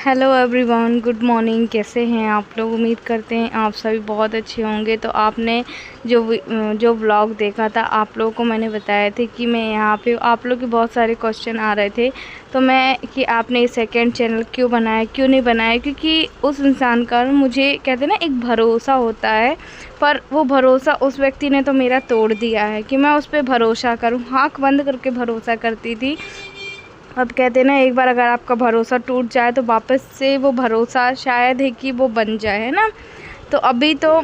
Hello everyone, good morning. कैसे हैं आप लोग? उम्मीद करते हैं आप सभी बहुत अच्छे होंगे। तो आपने जो व्लॉग देखा था, आप लोगों को मैंने बताया था कि मैं यहाँ पे आप लोग के बहुत सारे क्वेश्चन आ रहे थे तो मैं कि आपने सेकंड चैनल क्यों बनाया, क्यों नहीं बनाया। क्योंकि उस इंसान का मुझे कहते हैं ना, एक भरोसा होता है, पर वो भरोसा उस व्यक्ति ने तो मेरा तोड़ दिया है कि मैं उस पर भरोसा करूँ। आँख बंद करके भरोसा करती थी। अब कहते हैं ना, एक बार अगर आपका भरोसा टूट जाए तो वापस से वो भरोसा शायद है कि वो बन जाए, है ना। तो अभी तो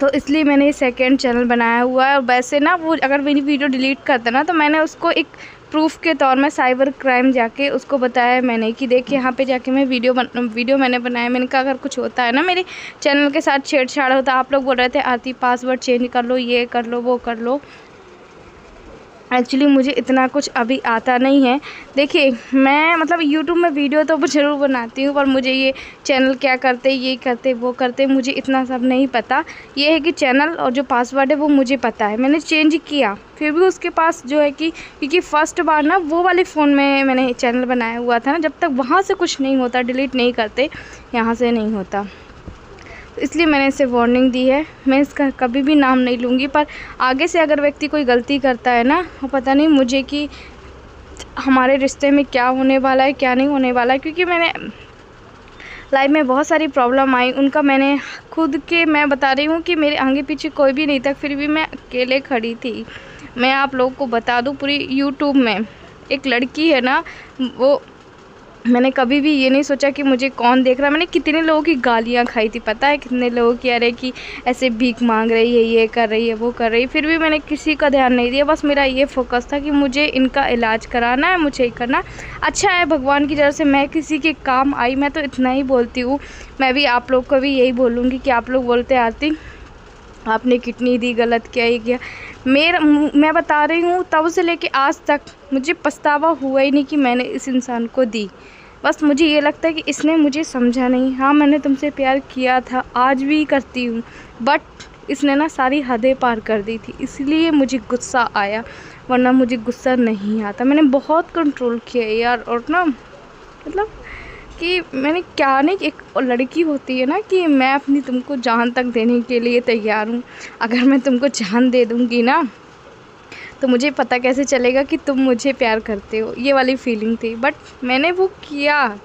इसलिए मैंने ये सेकंड चैनल बनाया हुआ है। और वैसे ना, वो अगर मेरी वीडियो डिलीट करता ना, तो मैंने उसको एक प्रूफ के तौर में साइबर क्राइम जाके उसको बताया मैंने कि देख, यहाँ पे जाके मैं वीडियो मैंने बनाया। मैंने कहा अगर कुछ होता है ना मेरे चैनल के साथ, छेड़छाड़ होता, आप लोग बोल रहे थे आरती पासवर्ड चेंज कर लो, ये कर लो, वो कर लो। एक्चुअली मुझे इतना कुछ अभी आता नहीं है। देखिए, मैं मतलब यूट्यूब में वीडियो तो ज़रूर बनाती हूँ, पर मुझे ये चैनल क्या करते, ये करते, वो करते, मुझे इतना सब नहीं पता। ये है कि चैनल और जो पासवर्ड है वो मुझे पता है, मैंने चेंज किया। फिर भी उसके पास जो है कि क्योंकि फ़र्स्ट बार ना वो वाले फ़ोन में मैंने चैनल बनाया हुआ था ना, जब तक वहाँ से कुछ नहीं होता, डिलीट नहीं करते, यहाँ से नहीं होता। इसलिए मैंने इसे वार्निंग दी है। मैं इसका कभी भी नाम नहीं लूँगी, पर आगे से अगर व्यक्ति कोई गलती करता है ना, पता नहीं मुझे कि हमारे रिश्ते में क्या होने वाला है, क्या नहीं होने वाला है। क्योंकि मैंने लाइफ में बहुत सारी प्रॉब्लम आई, उनका मैंने खुद के, मैं बता रही हूँ कि मेरे आगे पीछे कोई भी नहीं था, फिर भी मैं अकेले खड़ी थी। मैं आप लोगों को बता दूँ, पूरी यूट्यूब में एक लड़की है ना, वो मैंने कभी भी ये नहीं सोचा कि मुझे कौन देख रहा है। मैंने कितने लोगों की गालियाँ खाई थी, पता है, कितने लोगों की, अरे कि ऐसे भीख मांग रही है, ये कर रही है, वो कर रही है। फिर भी मैंने किसी का ध्यान नहीं दिया। बस मेरा ये फोकस था कि मुझे इनका इलाज कराना है, मुझे ही करना। अच्छा है, भगवान की तरफ से मैं किसी के काम आई। मैं तो इतना ही बोलती हूँ। मैं भी आप लोग को भी यही बोलूँगी कि आप लोग बोलते आरती आपने किडनी दी, गलत किया, ये किया। मैं बता रही हूँ, तब से लेके आज तक मुझे पछतावा हुआ ही नहीं कि मैंने इस इंसान को दी। बस मुझे ये लगता है कि इसने मुझे समझा नहीं। हाँ, मैंने तुमसे प्यार किया था, आज भी करती हूँ, बट इसने ना सारी हदें पार कर दी थी, इसलिए मुझे गुस्सा आया, वरना मुझे गुस्सा नहीं आता। मैंने बहुत कंट्रोल किया यार। और ना मतलब कि मैंने क्या नहीं, एक लड़की होती है ना कि मैं अपनी तुमको जान तक देने के लिए तैयार हूँ। अगर मैं तुमको जान दे दूँगी ना, तो मुझे पता कैसे चलेगा कि तुम मुझे प्यार करते हो, ये वाली फीलिंग थी। बट मैंने वो किया।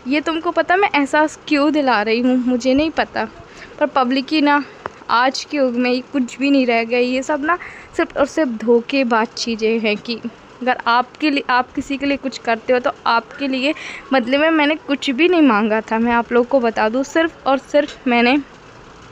ये तुमको पता मैं एहसास क्यों दिला रही हूँ, मुझे नहीं पता। पर पब्लिक ही ना, आज के युग में कुछ भी नहीं रह गया। ये सब ना सिर्फ और सिर्फ धोखेबाज चीज़ें हैं कि अगर आपके लिए, आप किसी के लिए कुछ करते हो तो आपके लिए बदले में मैंने कुछ भी नहीं मांगा था। मैं आप लोग को बता दूँ, सिर्फ़ और सिर्फ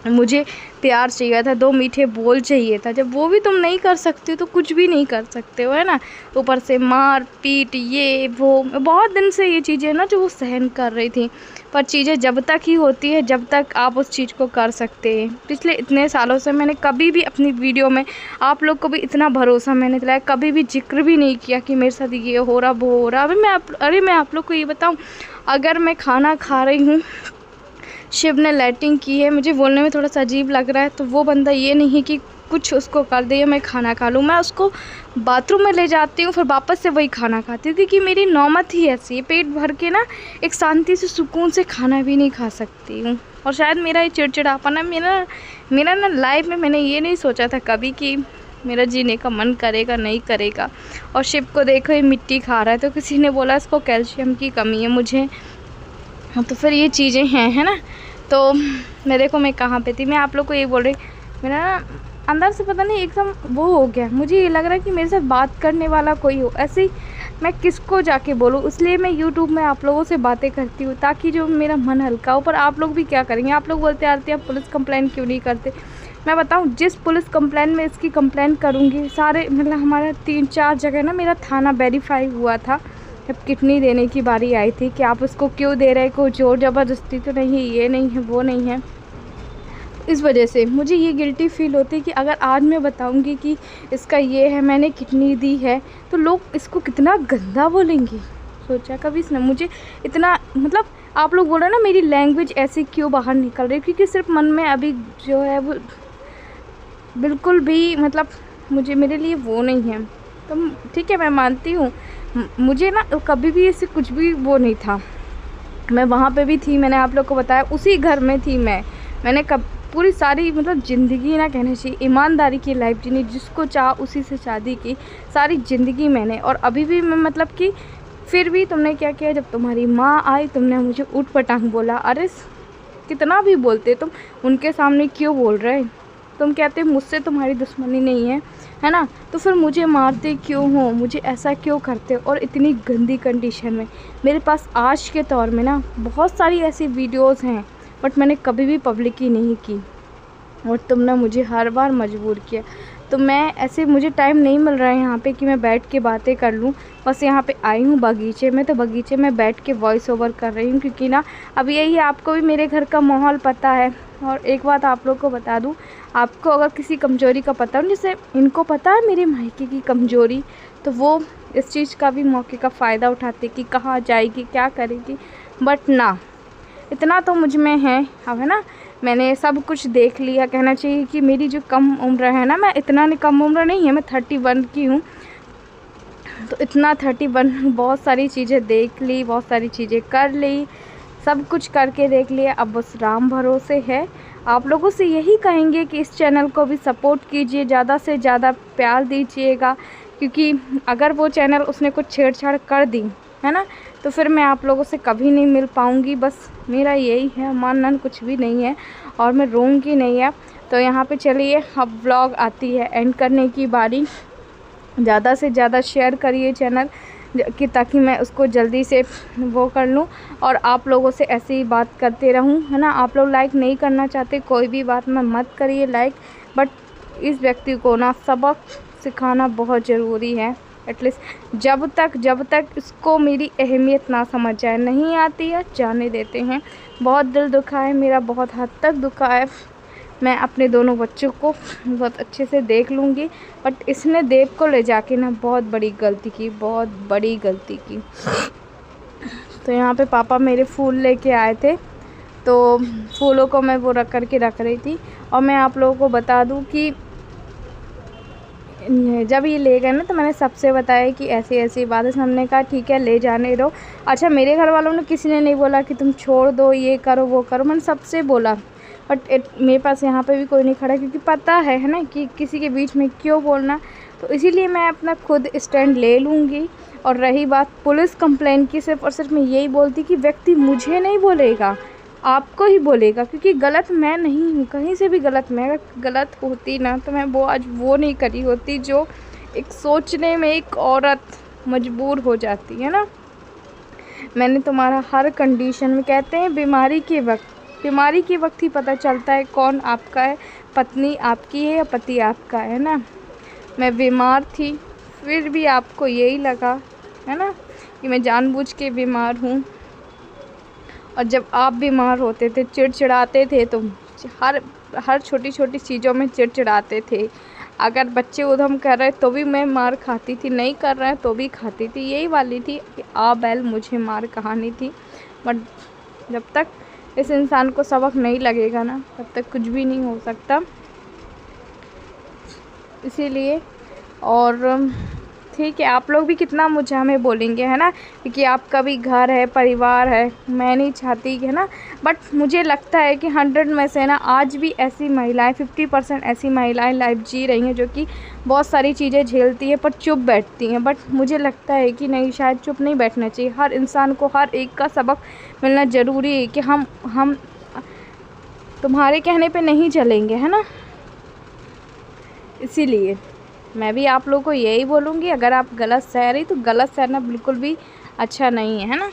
मुझे प्यार चाहिए था, 2 मीठे बोल चाहिए था। जब वो भी तुम नहीं कर सकते हो तो कुछ भी नहीं कर सकते हो, है ना। ऊपर से मार पीट, ये वो, बहुत दिन से ये चीज़ें ना जो वो सहन कर रही थी। पर चीज़ें जब तक ही होती है जब तक आप उस चीज़ को कर सकते हैं। पिछले इतने सालों से मैंने कभी भी अपनी वीडियो में आप लोग को भी इतना भरोसा मैंने दिलाया, कभी भी जिक्र भी नहीं किया कि मेरे साथ ये हो रहा, वो हो रहा। अरे मैं आप लोग को ये बताऊँ, अगर मैं खाना खा रही हूँ, शिव ने लाइटिंग की है, मुझे बोलने में थोड़ा सा अजीब लग रहा है, तो वो बंदा ये नहीं कि कुछ उसको कर दे या मैं खाना खा लूँ, मैं उसको बाथरूम में ले जाती हूँ, फिर वापस से वही खाना खाती हूँ। क्योंकि मेरी नौमत ही ऐसी है, पेट भर के ना एक शांति से सुकून से खाना भी नहीं खा सकती हूँ। और शायद मेरा ये चिड़चिड़ापन ना, मेरा ना लाइफ में मैंने ये नहीं सोचा था कभी कि मेरा जीने का मन करेगा, नहीं करेगा। और शिव को देखो, ये मिट्टी खा रहा है, तो किसी ने बोला इसको कैल्शियम की कमी है। मुझे तो फिर ये चीज़ें हैं, है ना। तो मैं देखो मैं कहाँ पे थी, मैं आप लोग को ये बोल रही, मेरा ना अंदर से पता नहीं एकदम वो हो गया। मुझे ये लग रहा है कि मेरे साथ बात करने वाला कोई हो। ऐसे ही मैं किसको जाके बोलूँ, इसलिए मैं यूट्यूब में आप लोगों से बातें करती हूँ, ताकि जो मेरा मन हल्का हो। पर आप लोग भी क्या करेंगे, आप लोग बोलते आरती आप पुलिस कंप्लेंट क्यों नहीं करते। मैं बताऊँ, जिस पुलिस कंप्लेंट में इसकी कंप्लेंट करूँगी, सारे मतलब हमारा 3-4 जगह ना मेरा थाना वेरीफाई हुआ था जब किडनी देने की बारी आई थी कि आप उसको क्यों दे रहे हैं, कोई ज़ोर ज़बरदस्ती तो नहीं है, ये नहीं है, वो नहीं है। इस वजह से मुझे ये गिल्टी फील होती है कि अगर आज मैं बताऊंगी कि इसका ये है, मैंने किडनी दी है, तो लोग इसको कितना गंदा बोलेंगे। सोचा कभी इसने मुझे इतना, मतलब आप लोग बोल रहे हैं ना मेरी लैंग्वेज ऐसी क्यों बाहर निकल रही है, क्योंकि सिर्फ मन में अभी जो है वो बिल्कुल भी मतलब मेरे लिए वो नहीं है। तो ठीक है, मैं मानती हूँ, मुझे ना कभी भी ऐसे कुछ भी वो नहीं था। मैं वहाँ पे भी थी, मैंने आप लोग को बताया उसी घर में थी मैंने कब पूरी सारी मतलब ज़िंदगी ना कहना चाहिए ईमानदारी की लाइफ जीनी, जिसको चाह उसी से शादी की सारी ज़िंदगी मैंने। और अभी भी मैं मतलब कि फिर भी तुमने क्या किया, जब तुम्हारी माँ आई तुमने मुझे ऊट पटांग बोला। अरे कितना भी बोलते तुम, उनके सामने क्यों बोल रहे? तुम कहते मुझसे तुम्हारी दुश्मनी नहीं है ना, तो फिर मुझे मारते क्यों हो, मुझे ऐसा क्यों करते हो? और इतनी गंदी कंडीशन में। मेरे पास आज के दौर में ना बहुत सारी ऐसी वीडियोस हैं, बट मैंने कभी भी पब्लिक ही नहीं की, और तुमने मुझे हर बार मजबूर किया। तो मैं ऐसे, मुझे टाइम नहीं मिल रहा है यहाँ पे कि मैं बैठ के बातें कर लूँ। बस यहाँ पे आई हूँ बगीचे में, तो बगीचे में बैठ के वॉइस ओवर कर रही हूँ, क्योंकि ना अब यही है, आपको भी मेरे घर का माहौल पता है। और एक बात आप लोग को बता दूँ, आपको अगर किसी कमज़ोरी का पता हो, जैसे इनको पता है मेरे मायके की कमज़ोरी, तो वो इस चीज़ का भी मौके का फ़ायदा उठाते कि कहाँ जाएगी क्या करेगी। बट ना, इतना तो मुझ में है, अब है ना, मैंने सब कुछ देख लिया। कहना चाहिए कि मेरी जो कम उम्र है ना, मैं इतना नहीं कम उम्र नहीं है, मैं 31 की हूँ, तो इतना 31 बहुत सारी चीज़ें देख ली, बहुत सारी चीज़ें कर ली, सब कुछ करके देख लिया। अब बस राम भरोसे है। आप लोगों से यही कहेंगे कि इस चैनल को भी सपोर्ट कीजिए, ज़्यादा से ज़्यादा प्यार दीजिएगा, क्योंकि अगर वो चैनल उसने कुछ छेड़छाड़ कर दी है ना, तो फिर मैं आप लोगों से कभी नहीं मिल पाऊँगी। बस मेरा यही है, मानना कुछ भी नहीं है, और मैं रोऊँगी नहीं है। तो यहाँ पे चलिए, अब व्लॉग आती है एंड करने की बारी। ज़्यादा से ज़्यादा शेयर करिए चैनल कि ताकि मैं उसको जल्दी से वो कर लूँ, और आप लोगों से ऐसे ही बात करते रहूँ, है ना। आप लोग लाइक नहीं करना चाहते कोई भी बात में मत करिए लाइक, बट इस व्यक्ति को ना सबक सिखाना बहुत ज़रूरी है। एटलीस्ट जब तक इसको मेरी अहमियत ना समझ जाए, नहीं आती है जाने देते हैं। बहुत दिल दुखा है मेरा, बहुत हद तक दुखा है। मैं अपने दोनों बच्चों को बहुत अच्छे से देख लूँगी, बट इसने देव को ले जाके ना बहुत बड़ी गलती की, बहुत बड़ी गलती की। तो यहाँ पे पापा मेरे फूल लेके आए थे, तो फूलों को मैं वो रख रही थी। और मैं आप लोगों को बता दूँ कि जब ये ले गए ना, तो मैंने सबसे बताया कि ऐसी ऐसी बात है। हमने कहा ठीक है ले जाने दो। अच्छा, मेरे घर वालों ने किसी ने नहीं बोला कि तुम छोड़ दो, ये करो वो करो, मैंने सबसे बोला। बट मेरे पास यहाँ पे भी कोई नहीं खड़ा, क्योंकि पता है ना कि किसी के बीच में क्यों बोलना। तो इसीलिए मैं अपना खुद स्टैंड ले लूँगी। और रही बात पुलिस कंप्लेंट की, सिर्फ और सिर्फ मैं यही बोलती कि व्यक्ति मुझे नहीं बोलेगा, आपको ही बोलेगा, क्योंकि गलत मैं नहीं हूँ, कहीं से भी गलत मैं अगर गलत होती ना, तो मैं वो आज वो नहीं करी होती जो एक सोचने में एक औरत मजबूर हो जाती है ना। मैंने तुम्हारा हर कंडीशन में, कहते हैं बीमारी के वक्त ही पता चलता है कौन आपका है, पत्नी आपकी है या पति आपका है ना। मैं बीमार थी, फिर भी आपको यही लगा है ना कि मैं जानबूझ के बीमार हूँ। और जब आप बीमार होते थे, चिड़चिड़ाते थे, तो हर छोटी छोटी चीज़ों में चिड़चिड़ाते थे। अगर बच्चे उधम कर रहे तो भी मैं मार खाती थी, नहीं कर रहे तो भी खाती थी। यही वाली थी कि आ बैल मुझे मार कहानी थी। बट जब तक इस इंसान को सबक नहीं लगेगा ना, तब तक कुछ भी नहीं हो सकता। इसीलिए और ठीक है, आप लोग भी कितना मुझे हमें बोलेंगे है ना, क्योंकि आपका भी घर है, परिवार है, मैं नहीं चाहती है ना। बट मुझे लगता है कि 100 में से ना आज भी ऐसी महिलाएं, 50% ऐसी महिलाएं लाइफ जी रही हैं जो कि बहुत सारी चीज़ें झेलती हैं पर चुप बैठती हैं। बट मुझे लगता है कि नहीं, शायद चुप नहीं बैठना चाहिए। हर इंसान को हर एक का सबक मिलना ज़रूरी है कि हम तुम्हारे कहने पे नहीं चलेंगे, है ना। इसीलिए मैं भी आप लोगों को यही बोलूँगी, अगर आप गलत सह रही तो गलत सहना बिल्कुल भी अच्छा नहीं है ना।